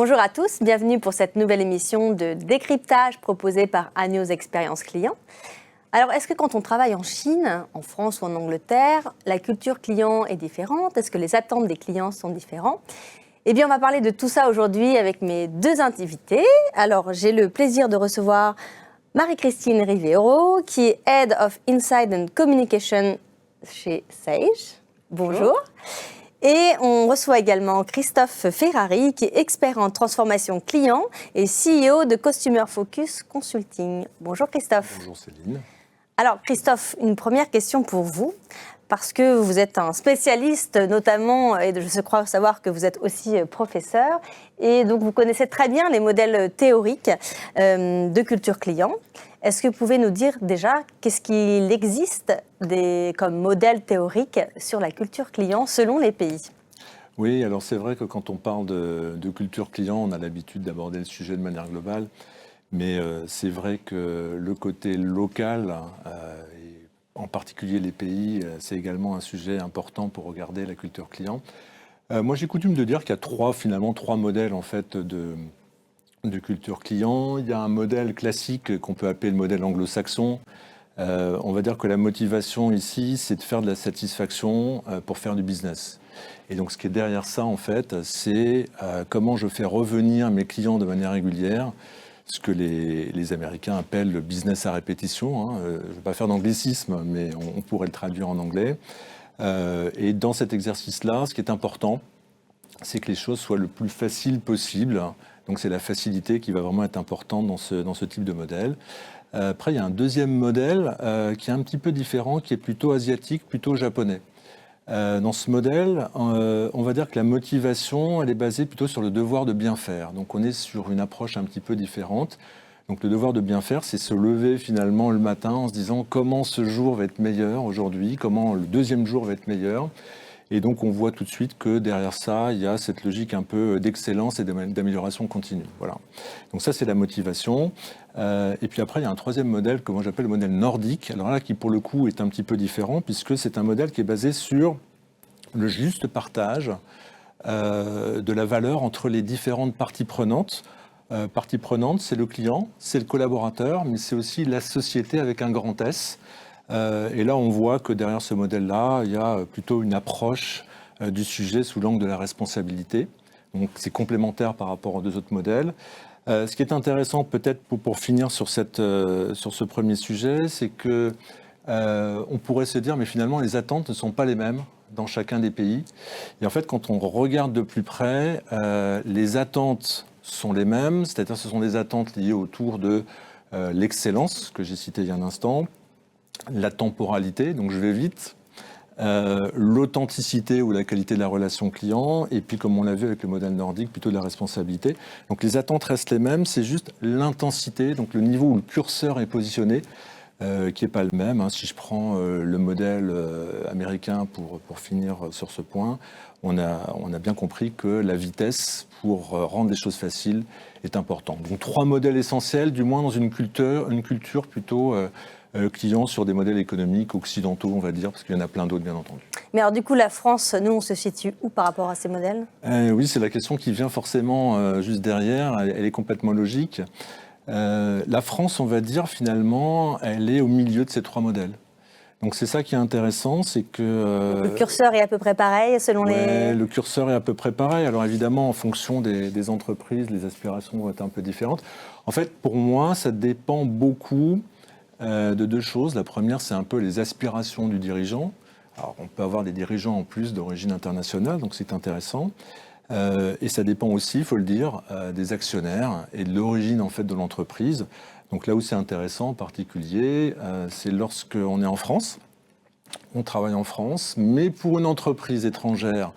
Bonjour à tous, bienvenue pour cette nouvelle émission de décryptage proposée par Agnos Expérience Client. Alors, est-ce que quand on travaille en Chine, en France ou en Angleterre, la culture client est différente? Est-ce que les attentes des clients sont différentes? Eh bien, on va parler de tout ça aujourd'hui avec mes deux invités. Alors, j'ai le plaisir de recevoir Marie-Christine Riviero, qui est Head of Insight and Communication chez Sage. Bonjour. Et on reçoit également Christophe Ferrari, qui est expert en transformation client et CEO de Customer Focus Consulting. Bonjour Christophe. Bonjour Céline. Alors Christophe, une première question pour vous, parce que vous êtes un spécialiste notamment, et je crois savoir que vous êtes aussi professeur, et donc vous connaissez très bien les modèles théoriques de culture client. Est-ce que vous pouvez nous dire déjà qu'est-ce qu'il existe comme modèle théorique sur la culture client selon les pays? Oui, alors c'est vrai que quand on parle de culture client, on a l'habitude d'aborder le sujet de manière globale, mais c'est vrai que le côté local, et en particulier les pays, c'est également un sujet important pour regarder la culture client. Moi j'ai coutume de dire qu'il y a trois modèles en fait de culture client. Il y a un modèle classique qu'on peut appeler le modèle anglo-saxon. On va dire que la motivation ici, c'est de faire de la satisfaction pour faire du business. Et donc ce qui est derrière ça, en fait, c'est comment je fais revenir mes clients de manière régulière, ce que les Américains appellent le business à répétition. Je ne vais pas faire d'anglicisme, mais on pourrait le traduire en anglais. Et dans cet exercice-là, ce qui est important, c'est que les choses soient le plus faciles possible. Donc c'est la facilité qui va vraiment être importante dans ce type de modèle. Après, il y a un deuxième modèle qui est un petit peu différent, qui est plutôt asiatique, plutôt japonais. Dans ce modèle, on va dire que la motivation, elle est basée plutôt sur le devoir de bien faire. Donc on est sur une approche un petit peu différente. Donc le devoir de bien faire, c'est se lever finalement le matin en se disant comment ce jour va être meilleur aujourd'hui, comment le deuxième jour va être meilleur. Et donc, on voit tout de suite que derrière ça, il y a cette logique un peu d'excellence et d'amélioration continue. Voilà. Donc ça, c'est la motivation. Et puis après, il y a un troisième modèle que moi j'appelle le modèle nordique. Alors là, qui pour le coup est un petit peu différent, puisque c'est un modèle qui est basé sur le juste partage de la valeur entre les différentes parties prenantes. Partie prenante, c'est le client, c'est le collaborateur, mais c'est aussi la société avec un grand S. Et là, on voit que derrière ce modèle-là, il y a plutôt une approche du sujet sous l'angle de la responsabilité. Donc, c'est complémentaire par rapport aux deux autres modèles. Ce qui est intéressant, peut-être pour finir sur ce premier sujet, c'est que on pourrait se dire, mais finalement, les attentes ne sont pas les mêmes dans chacun des pays. Et en fait, quand on regarde de plus près, les attentes sont les mêmes, c'est-à-dire ce sont des attentes liées autour de l'excellence, que j'ai cité il y a un instant, la temporalité, donc je vais vite, l'authenticité ou la qualité de la relation client, et puis comme on l'a vu avec le modèle nordique, plutôt de la responsabilité. Donc les attentes restent les mêmes, c'est juste l'intensité, donc le niveau où le curseur est positionné, qui n'est pas le même. Si je prends le modèle américain pour finir sur ce point, on a bien compris que la vitesse pour rendre les choses faciles est importante. Donc trois modèles essentiels, du moins dans une culture plutôt client sur des modèles économiques occidentaux, on va dire, parce qu'il y en a plein d'autres, bien entendu. Mais alors du coup, la France, nous, on se situe où par rapport à ces modèles? Oui, c'est la question qui vient forcément juste derrière, elle est complètement logique. La France, on va dire, finalement, elle est au milieu de ces trois modèles. Donc c'est ça qui est intéressant, c'est que... Le curseur est à peu près pareil selon les... Le curseur est à peu près pareil. Alors évidemment, en fonction des entreprises, les aspirations vont être un peu différentes. En fait, pour moi, ça dépend beaucoup de deux choses. La première, c'est un peu les aspirations du dirigeant. Alors on peut avoir des dirigeants en plus d'origine internationale, donc c'est intéressant. Et ça dépend aussi, il faut le dire, des actionnaires et de l'origine en fait de l'entreprise. Donc là où c'est intéressant en particulier, c'est lorsqu'on est en France, on travaille en France, mais pour une entreprise étrangère,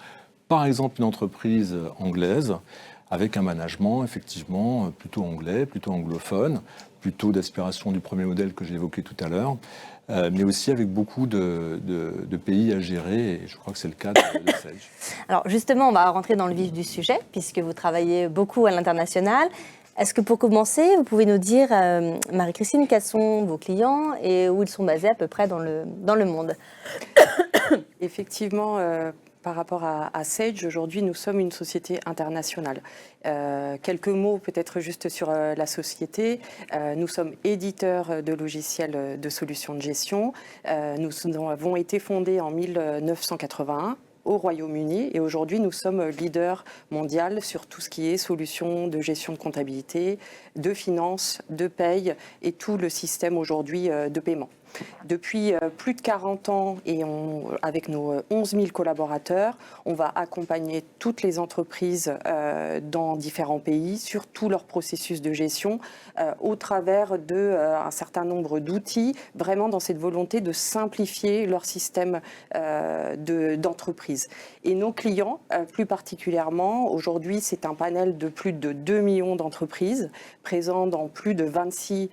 par exemple une entreprise anglaise, avec un management effectivement plutôt anglais, plutôt anglophone, plutôt d'aspiration du premier modèle que j'ai évoqué tout à l'heure, mais aussi avec beaucoup de pays à gérer, et je crois que c'est le cas de Sage. Alors justement, on va rentrer dans le vif du sujet, puisque vous travaillez beaucoup à l'international. Est-ce que pour commencer, vous pouvez nous dire, Marie-Christine, quels sont vos clients et où ils sont basés à peu près dans le monde? Effectivement, par rapport à Sage, aujourd'hui, nous sommes une société internationale. Quelques mots peut-être juste sur la société. Nous sommes éditeurs de logiciels de solutions de gestion. Nous avons été fondés en 1981 au Royaume-Uni et aujourd'hui nous sommes leader mondial sur tout ce qui est solutions de gestion de comptabilité, de finance, de paye et tout le système aujourd'hui de paiement. Depuis plus de 40 ans et avec nos 11 000 collaborateurs, on va accompagner toutes les entreprises dans différents pays sur tout leur processus de gestion au travers d'un certain nombre d'outils, vraiment dans cette volonté de simplifier leur système d'entreprise. Et nos clients, plus particulièrement, aujourd'hui, c'est un panel de plus de 2 millions d'entreprises présents dans plus de 26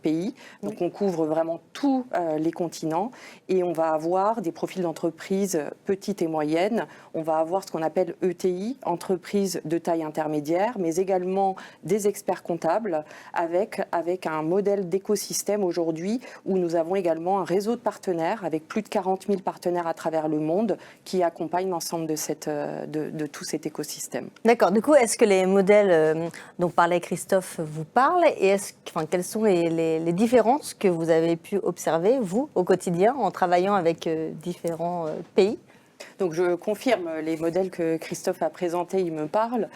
pays. Donc on couvre vraiment tous les continents et on va avoir des profils d'entreprises petites et moyennes. On va avoir ce qu'on appelle ETI, entreprises de taille intermédiaire, mais également des experts comptables avec un modèle d'écosystème aujourd'hui où nous avons également un réseau de partenaires avec plus de 40 000 partenaires à travers le monde qui accompagnent l'ensemble de tout cet écosystème. D'accord. Du coup, est-ce que les modèles dont parlait Christophe vous parlent et quelles sont les différences que vous avez pu observer, vous, au quotidien, en travaillant avec différents pays ? Donc je confirme, les modèles que Christophe a présentés, ils me parlent,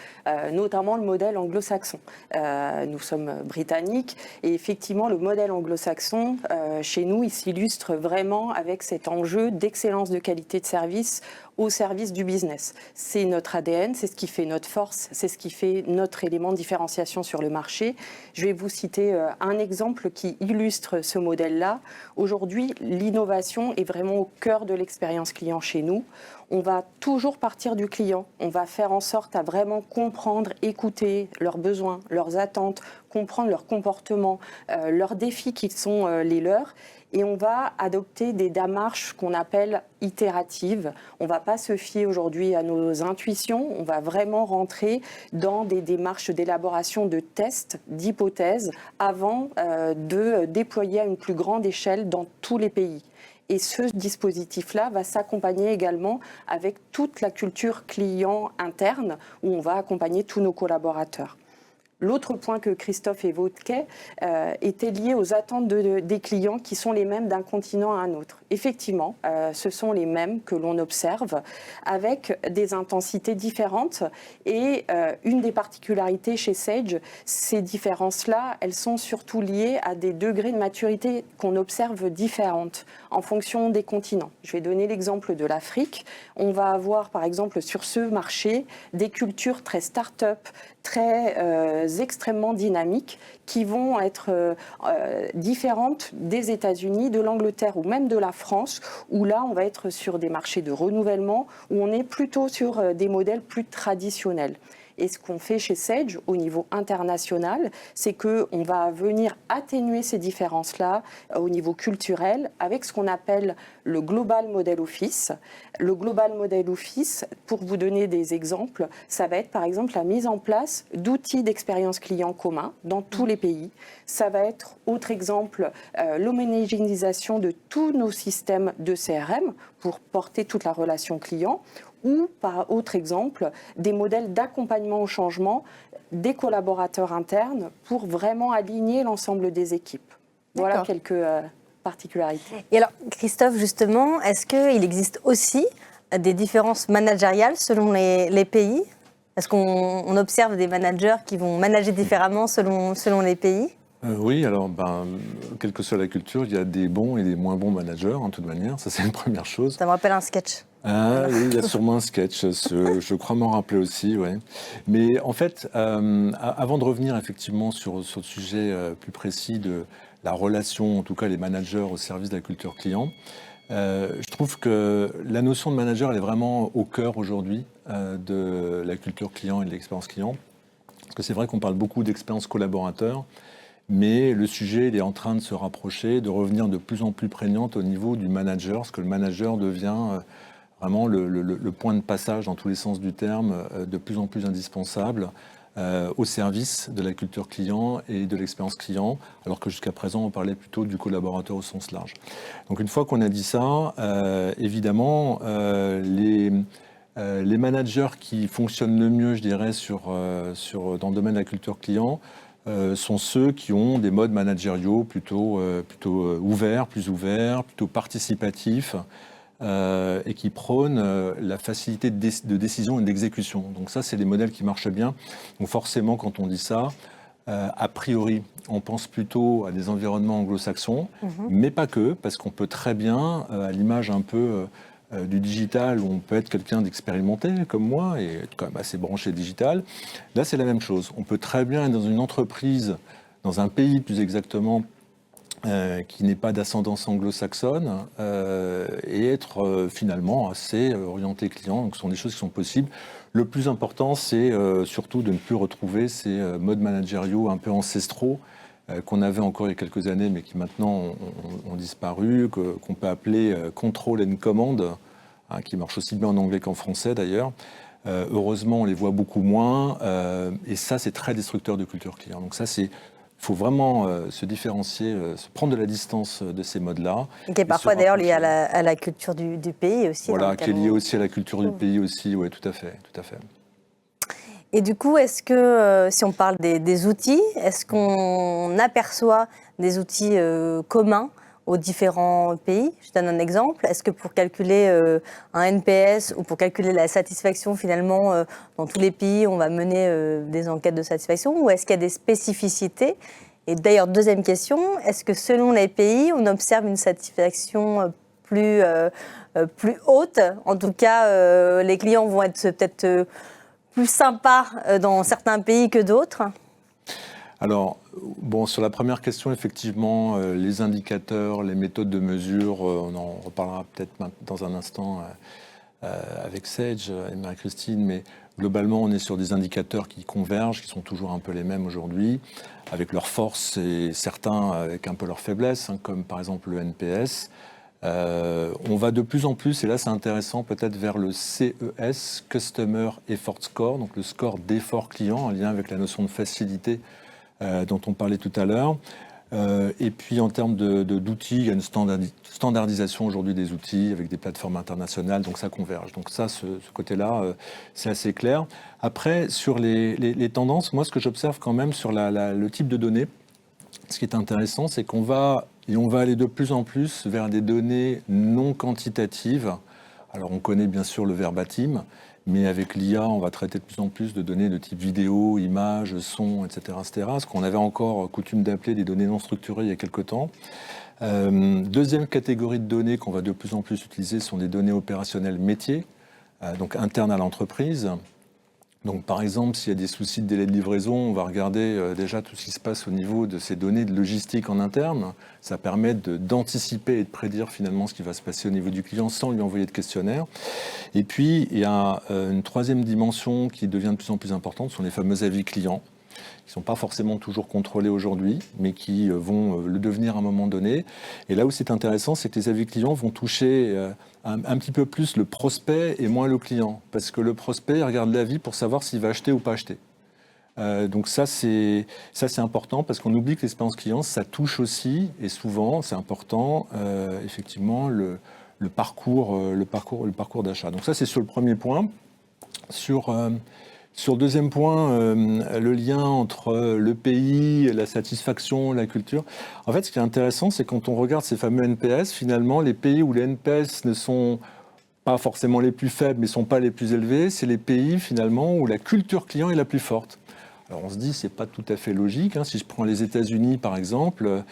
notamment le modèle anglo-saxon. Nous sommes britanniques et effectivement le modèle anglo-saxon, chez nous, il s'illustre vraiment avec cet enjeu d'excellence de qualité de service au service du business. C'est notre ADN, c'est ce qui fait notre force, c'est ce qui fait notre élément de différenciation sur le marché. Je vais vous citer un exemple qui illustre ce modèle-là. Aujourd'hui, l'innovation est vraiment au cœur de l'expérience client chez nous. On va toujours partir du client, on va faire en sorte à vraiment comprendre, écouter leurs besoins, leurs attentes, comprendre leurs comportements, leurs défis qui sont les leurs. Et on va adopter des démarches qu'on appelle itératives. On ne va pas se fier aujourd'hui à nos intuitions, on va vraiment rentrer dans des démarches d'élaboration de tests, d'hypothèses, avant de déployer à une plus grande échelle dans tous les pays. Et ce dispositif-là va s'accompagner également avec toute la culture client interne, où on va accompagner tous nos collaborateurs. L'autre point que Christophe évoquait était lié aux attentes des clients qui sont les mêmes d'un continent à un autre. Effectivement, ce sont les mêmes que l'on observe avec des intensités différentes et une des particularités chez Sage, ces différences-là, elles sont surtout liées à des degrés de maturité qu'on observe différentes en fonction des continents. Je vais donner l'exemple de l'Afrique. On va avoir par exemple sur ce marché des cultures très start-up, très extrêmement dynamiques qui vont être différentes des États-Unis, de l'Angleterre ou même de la France, où là on va être sur des marchés de renouvellement, où on est plutôt sur des modèles plus traditionnels. Et ce qu'on fait chez Sage au niveau international, c'est qu'on va venir atténuer ces différences-là au niveau culturel avec ce qu'on appelle le Global Model Office. Le Global Model Office, pour vous donner des exemples, ça va être par exemple la mise en place d'outils d'expérience client communs dans tous les pays. Ça va être, autre exemple, l'homogénéisation de tous nos systèmes de CRM pour porter toute la relation client. Ou, par autre exemple, des modèles d'accompagnement au changement des collaborateurs internes pour vraiment aligner l'ensemble des équipes. Voilà quelques particularités. Et alors, Christophe, justement, est-ce qu'il existe aussi des différences managériales selon les pays ? Est-ce qu'on observe des managers qui vont manager différemment selon les pays ? Oui, alors, quelle que soit la culture, il y a des bons et des moins bons managers, de toute manière. Ça, c'est une première chose. Ça me rappelle un sketch. Ah oui, il y a sûrement un sketch, je crois m'en rappeler aussi, ouais. Mais en fait, avant de revenir effectivement sur le sujet plus précis de la relation, en tout cas les managers au service de la culture client, je trouve que la notion de manager, elle est vraiment au cœur aujourd'hui de la culture client et de l'expérience client. Parce que c'est vrai qu'on parle beaucoup d'expérience collaborateur, mais le sujet il est en train de se rapprocher, de revenir de plus en plus prégnante au niveau du manager, parce que le manager devient vraiment le point de passage dans tous les sens du terme, de plus en plus indispensable au service de la culture client et de l'expérience client, alors que jusqu'à présent on parlait plutôt du collaborateur au sens large. Donc une fois qu'on a dit ça, évidemment, Les managers qui fonctionnent le mieux, je dirais, dans le domaine de la culture client, sont ceux qui ont des modes managériaux plutôt ouverts, plutôt participatifs, et qui prônent la facilité de décision et d'exécution. Donc ça, c'est des modèles qui marchent bien. Donc forcément, quand on dit ça, a priori, on pense plutôt à des environnements anglo-saxons, mais pas que, parce qu'on peut très bien, à l'image un peu du digital, où on peut être quelqu'un d'expérimenté comme moi et être quand même assez branché digital. Là, c'est la même chose. On peut très bien être dans une entreprise, dans un pays plus exactement, qui n'est pas d'ascendance anglo-saxonne, et être finalement assez orienté client. Donc, ce sont des choses qui sont possibles. Le plus important, c'est surtout de ne plus retrouver ces modes managériaux un peu ancestraux qu'on avait encore il y a quelques années, mais qui maintenant ont disparu, qu'on peut appeler control and command, qui marche aussi bien en anglais qu'en français d'ailleurs. Heureusement, on les voit beaucoup moins, et ça, c'est très destructeur de culture client. Donc ça, il faut vraiment se différencier, se prendre de la distance de ces modes-là. Et qui est parfois d'ailleurs lié à la culture du pays aussi. Voilà, qui est lié aussi à la culture du pays aussi, oui, tout à fait, tout à fait. Et du coup, est-ce que, si on parle des outils, est-ce qu'on aperçoit des outils communs aux différents pays? Je donne un exemple. Est-ce que pour calculer un NPS ou pour calculer la satisfaction, finalement, dans tous les pays, on va mener des enquêtes de satisfaction? Ou est-ce qu'il y a des spécificités? Et d'ailleurs, deuxième question, est-ce que selon les pays, on observe une satisfaction plus haute? En tout cas, les clients vont être peut-être plus sympas dans certains pays que d'autres? Alors, bon, sur la première question, effectivement, les indicateurs, les méthodes de mesure, on en reparlera peut-être dans un instant avec Sage et Marie-Christine, mais globalement, on est sur des indicateurs qui convergent, qui sont toujours un peu les mêmes aujourd'hui, avec leurs forces et certains avec un peu leurs faiblesses, comme par exemple le NPS. On va de plus en plus, et là c'est intéressant, peut-être vers le CES, Customer Effort Score, donc le score d'effort client, en lien avec la notion de facilité dont on parlait tout à l'heure. Et puis en termes d'outils, il y a une standardisation aujourd'hui des outils avec des plateformes internationales, donc ça converge. Donc ça, ce côté-là, c'est assez clair. Après, sur les tendances, moi ce que j'observe quand même sur le type de données, ce qui est intéressant, c'est qu'on va aller de plus en plus vers des données non quantitatives. Alors on connaît bien sûr le verbatim, mais avec l'IA, on va traiter de plus en plus de données de type vidéo, images, son, etc., etc. Ce qu'on avait encore coutume d'appeler des données non structurées il y a quelque temps. Deuxième catégorie de données qu'on va de plus en plus utiliser sont des données opérationnelles métiers, donc internes à l'entreprise. Donc, par exemple, s'il y a des soucis de délai de livraison, on va regarder déjà tout ce qui se passe au niveau de ces données de logistique en interne. Ça permet d'anticiper et de prédire finalement ce qui va se passer au niveau du client sans lui envoyer de questionnaire. Et puis, il y a une troisième dimension qui devient de plus en plus importante, ce sont les fameux avis clients, qui ne sont pas forcément toujours contrôlés aujourd'hui, mais qui vont le devenir à un moment donné. Et là où c'est intéressant, c'est que les avis clients vont toucher un petit peu plus le prospect et moins le client. Parce que le prospect il regarde l'avis pour savoir s'il va acheter ou pas acheter. Donc ça c'est important parce qu'on oublie que l'expérience client, ça touche aussi, et souvent, c'est important, effectivement, le parcours d'achat. Donc ça, c'est sur le premier point. Sur le deuxième point, le lien entre le pays, la satisfaction, la culture. En fait, ce qui est intéressant, c'est quand on regarde ces fameux NPS, finalement, les pays où les NPS ne sont pas forcément les plus faibles, mais ne sont pas les plus élevés, c'est les pays, finalement, où la culture client est la plus forte. Alors, on se dit, c'est pas tout à fait logique. Si je prends les États-Unis, par exemple,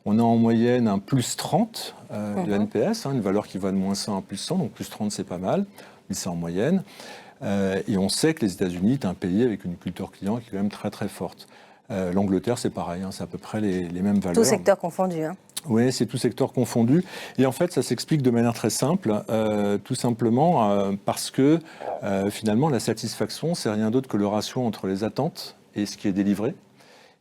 on a en moyenne un plus 30 de NPS, une valeur qui va de moins 100 à plus 100, donc plus 30, c'est pas mal, mais c'est en moyenne. Et on sait que les États-Unis est un pays avec une culture client qui est quand même très très forte. L'Angleterre, c'est pareil, c'est à peu près les mêmes valeurs. Tout secteur confondu. Oui, c'est tout secteur confondu. Et en fait, ça s'explique de manière très simple, tout simplement parce que finalement, la satisfaction, c'est rien d'autre que le ratio entre les attentes et ce qui est délivré.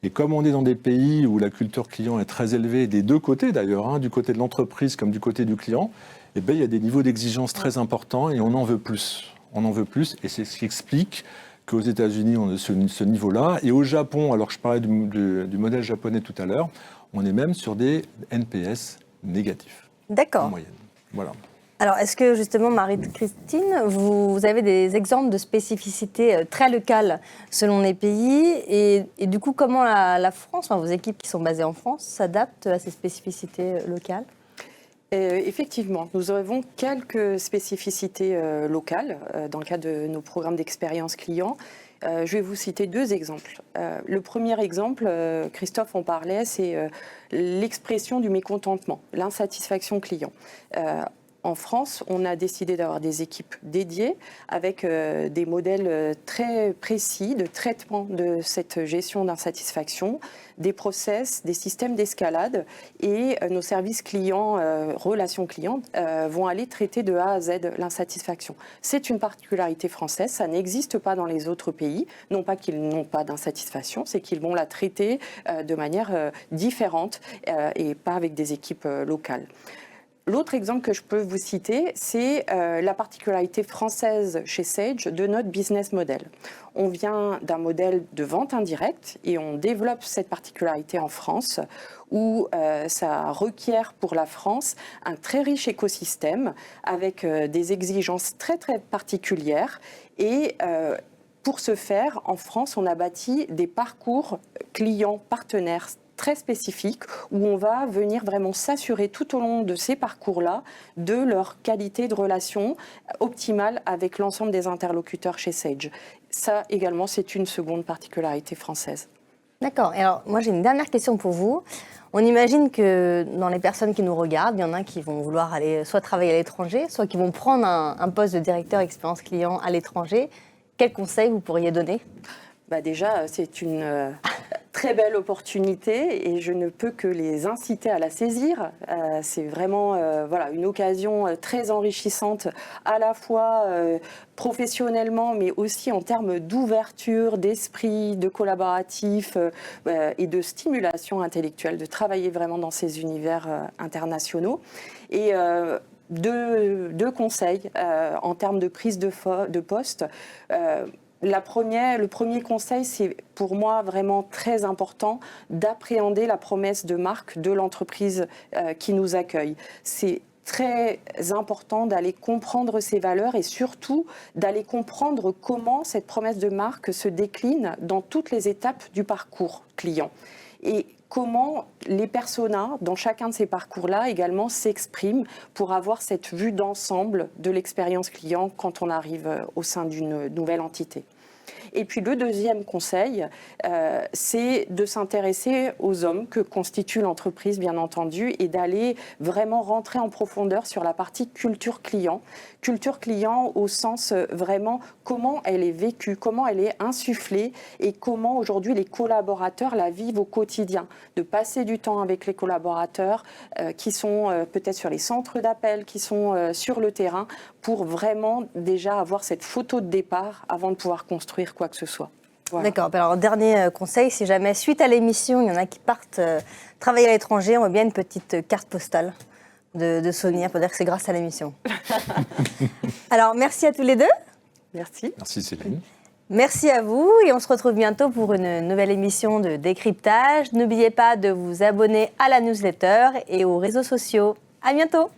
Et comme on est dans des pays où la culture client est très élevée, des deux côtés d'ailleurs, du côté de l'entreprise comme du côté du client, il y a des niveaux d'exigence très importants et on en veut plus. On en veut plus, et c'est ce qui explique qu'aux États-Unis, on a ce niveau-là. Et au Japon, alors que je parlais du modèle japonais tout à l'heure, on est même sur des NPS négatifs. D'accord. En moyenne. Voilà. Alors, est-ce que justement, Marie-Christine, vous avez des exemples de spécificités très locales selon les pays et du coup, comment la France, enfin, vos équipes qui sont basées en France, s'adaptent à ces spécificités locales ? Effectivement, nous avons quelques spécificités locales dans le cadre de nos programmes d'expérience client. Je vais vous citer 2 exemples. Le premier exemple, Christophe en parlait, c'est l'expression du mécontentement, l'insatisfaction client. En France, on a décidé d'avoir des équipes dédiées avec des modèles très précis de traitement de cette gestion d'insatisfaction, des process, des systèmes d'escalade et nos services clients, relations clients, vont aller traiter de A à Z l'insatisfaction. C'est une particularité française, ça n'existe pas dans les autres pays, non pas qu'ils n'ont pas d'insatisfaction, c'est qu'ils vont la traiter de manière différente et pas avec des équipes locales. L'autre exemple que je peux vous citer, c'est la particularité française chez Sage de notre business model. On vient d'un modèle de vente indirecte et on développe cette particularité en France où ça requiert pour la France un très riche écosystème avec des exigences très très particulières et pour ce faire, en France, on a bâti des parcours clients partenaires très spécifiques où on va venir vraiment s'assurer tout au long de ces parcours-là de leur qualité de relation optimale avec l'ensemble des interlocuteurs chez Sage. Ça également, c'est une seconde particularité française. D'accord. Et alors, moi, j'ai une dernière question pour vous. On imagine que dans les personnes qui nous regardent, il y en a qui vont vouloir aller soit travailler à l'étranger, soit qui vont prendre un poste de directeur expérience client à l'étranger. Quels conseils vous pourriez donner ? Déjà, c'est une très belle opportunité et je ne peux que les inciter à la saisir. C'est vraiment une occasion très enrichissante à la fois professionnellement mais aussi en termes d'ouverture, d'esprit, de collaboratif et de stimulation intellectuelle, de travailler vraiment dans ces univers internationaux. Et deux conseils en termes de prise de poste. Le premier conseil, c'est pour moi vraiment très important d'appréhender la promesse de marque de l'entreprise qui nous accueille. C'est très important d'aller comprendre ses valeurs et surtout d'aller comprendre comment cette promesse de marque se décline dans toutes les étapes du parcours client. Et comment les personas, dans chacun de ces parcours-là, également s'expriment pour avoir cette vue d'ensemble de l'expérience client quand on arrive au sein d'une nouvelle entité. Et puis le deuxième conseil, c'est de s'intéresser aux hommes que constitue l'entreprise, bien entendu, et d'aller vraiment rentrer en profondeur sur la partie culture client. Culture client au sens vraiment comment elle est vécue, comment elle est insufflée et comment aujourd'hui les collaborateurs la vivent au quotidien. De passer du temps avec les collaborateurs qui sont peut-être sur les centres d'appel, qui sont sur le terrain, pour vraiment déjà avoir cette photo de départ avant de pouvoir construire quoi que ce soit. Voilà. D'accord. Alors, dernier conseil, si jamais, suite à l'émission, il y en a qui partent travailler à l'étranger, on veut bien une petite carte postale de souvenirs pour dire que c'est grâce à l'émission. Alors, merci à tous les deux. Merci. Merci Céline. Merci à vous et on se retrouve bientôt pour une nouvelle émission de décryptage. N'oubliez pas de vous abonner à la newsletter et aux réseaux sociaux. À bientôt.